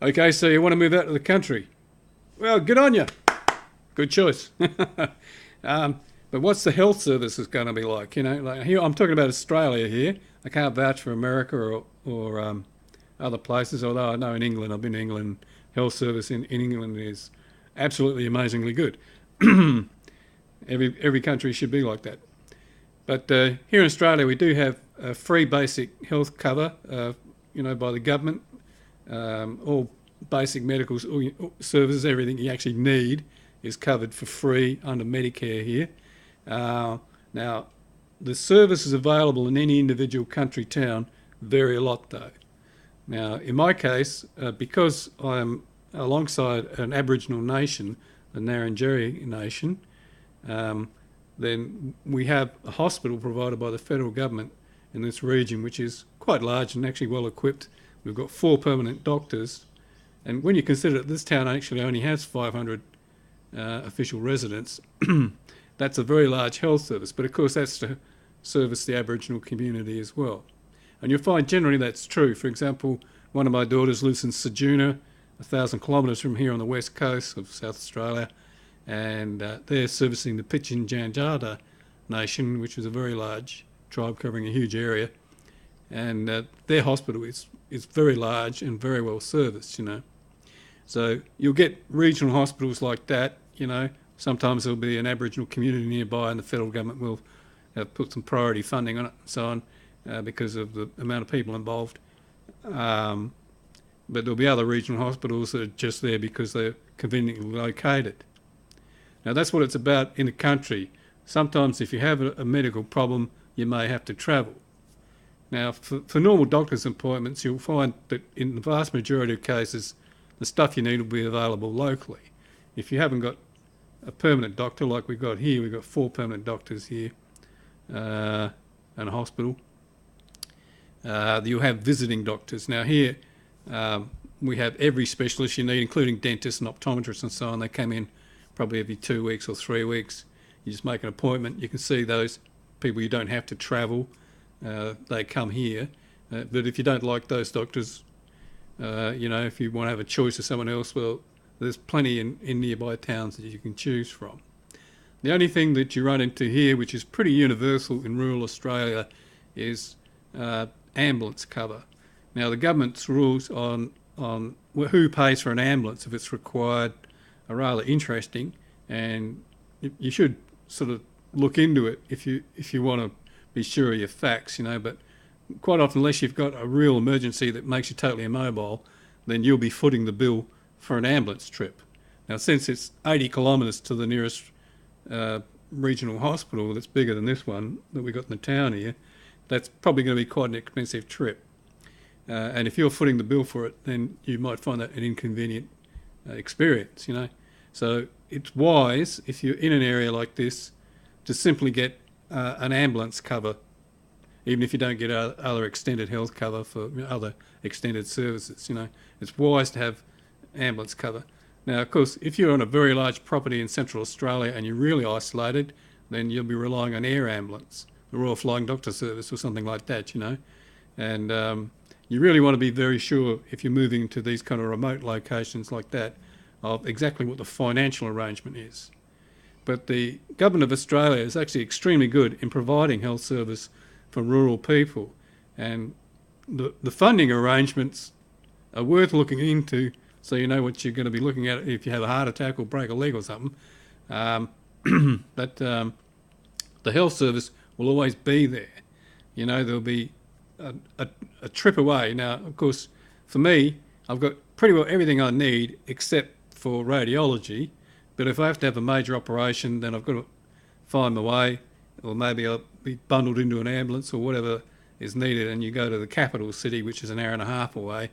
Okay, so you want to move out to the country. Well, good on you. Good choice. But what's the health services going to be like? Like here, I'm talking about Australia here. I can't vouch for America or other places, although I know in England, I've been to England, health service in England is absolutely amazingly good. Every country should be like that. But here in Australia, we do have a free basic health cover, by the government. All basic medical services, everything you actually need is covered for free under Medicare here. Now, the services available in any individual country town vary a lot though. Now, in my case, because I'm alongside an Aboriginal nation, the Ngarrindjeri Nation, then we have a hospital provided by the federal government in this region, which is quite large and actually well equipped. We've got 4 permanent doctors, and when you consider that this town actually only has 500 official residents, that's a very large health service. But of course, that's to service the Aboriginal community as well. And you'll find generally that's true. For example, one of my daughters lives in Ceduna, 1,000 kilometres from here on the west coast of South Australia, and they're servicing the Pitjantjatjara Nation, which is a very large tribe covering a huge area. And their hospital is very large and very well serviced, So you'll get regional hospitals like that, Sometimes there'll be an Aboriginal community nearby and the federal government will put some priority funding on it and so on because of the amount of people involved. But there'll be other regional hospitals that are just there because they're conveniently located. Now that's what it's about in the country. Sometimes if you have a medical problem, you may have to travel. Now for normal doctor's appointments, you'll find that in the vast majority of cases, the stuff you need will be available locally. If you haven't got a permanent doctor like we've got here, we've got 4 permanent doctors here and a hospital. You'll have visiting doctors. Now here we have every specialist you need, including dentists and optometrists and so on. They come in probably every 2 weeks or 3 weeks. You just make an appointment. You can see those people. You don't have to travel. They come here. But if you don't like those doctors, if you want to have a choice of someone else, well, there's plenty in nearby towns that you can choose from. The only thing that you run into here, which is pretty universal in rural Australia, is ambulance cover. Now, the government's rules on who pays for an ambulance if it's required are rather interesting, and you should sort of look into it if you want to be sure of your facts, But quite often, unless you've got a real emergency that makes you totally immobile, then you'll be footing the bill for an ambulance trip. Now, since it's 80 kilometres to the nearest regional hospital that's bigger than this one that we've got in the town here, that's probably going to be quite an expensive trip. And if you're footing the bill for it, then you might find that an inconvenient experience, So it's wise, if you're in an area like this, to simply get an ambulance cover, even if you don't get other extended health cover for other extended services, It's wise to have ambulance cover. Now, of course, if you're on a very large property in Central Australia and you're really isolated, then you'll be relying on air ambulance, the Royal Flying Doctor Service or something like that, And you really want to be very sure if you're moving to these kind of remote locations like that of exactly what the financial arrangement is. But the Government of Australia is actually extremely good in providing health service for rural people, and the funding arrangements are worth looking into so you know what you're going to be looking at if you have a heart attack or break a leg or something. But the health service will always be there. There'll be a trip away. Now, of course, for me, I've got pretty well everything I need except for radiology. But if I have to have a major operation, then I've got to find my way, or maybe I'll be bundled into an ambulance or whatever is needed, and you go to the capital city, which is an hour and a half away.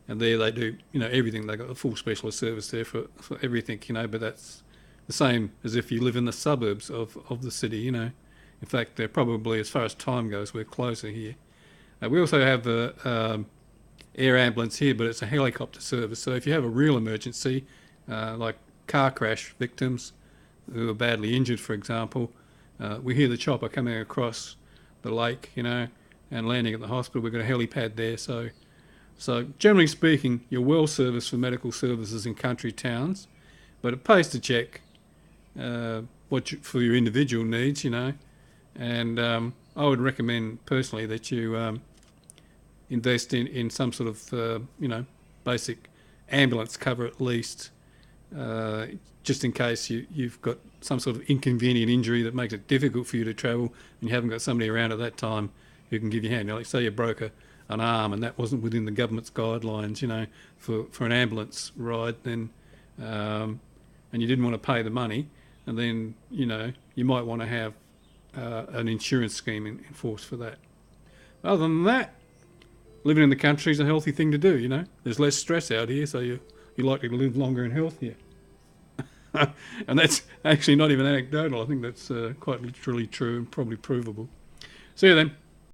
And there they do, everything. They've got a full specialist service there for everything, but that's the same as if you live in the suburbs of the city, In fact, they're probably, as far as time goes, we're closer here. We also have air ambulance here, but it's a helicopter service. So if you have a real emergency, like car crash victims who are badly injured, for example, we hear the chopper coming across the lake, and landing at the hospital. We've got a helipad there, so So generally speaking, you're well serviced for medical services in country towns, but it pays to check for your individual needs, and I would recommend personally that you invest in some sort of, basic ambulance cover at least, just in case you've got some sort of inconvenient injury that makes it difficult for you to travel and you haven't got somebody around at that time who can give you a hand. Like say you broke an arm and that wasn't within the government's guidelines, for an ambulance ride, then and you didn't want to pay the money, and then, you might want to have an insurance scheme in force for that. Other than that, living in the country is a healthy thing to do, There's less stress out here, so you're likely to live longer and healthier. And that's actually not even anecdotal. I think that's quite literally true and probably provable. See you then.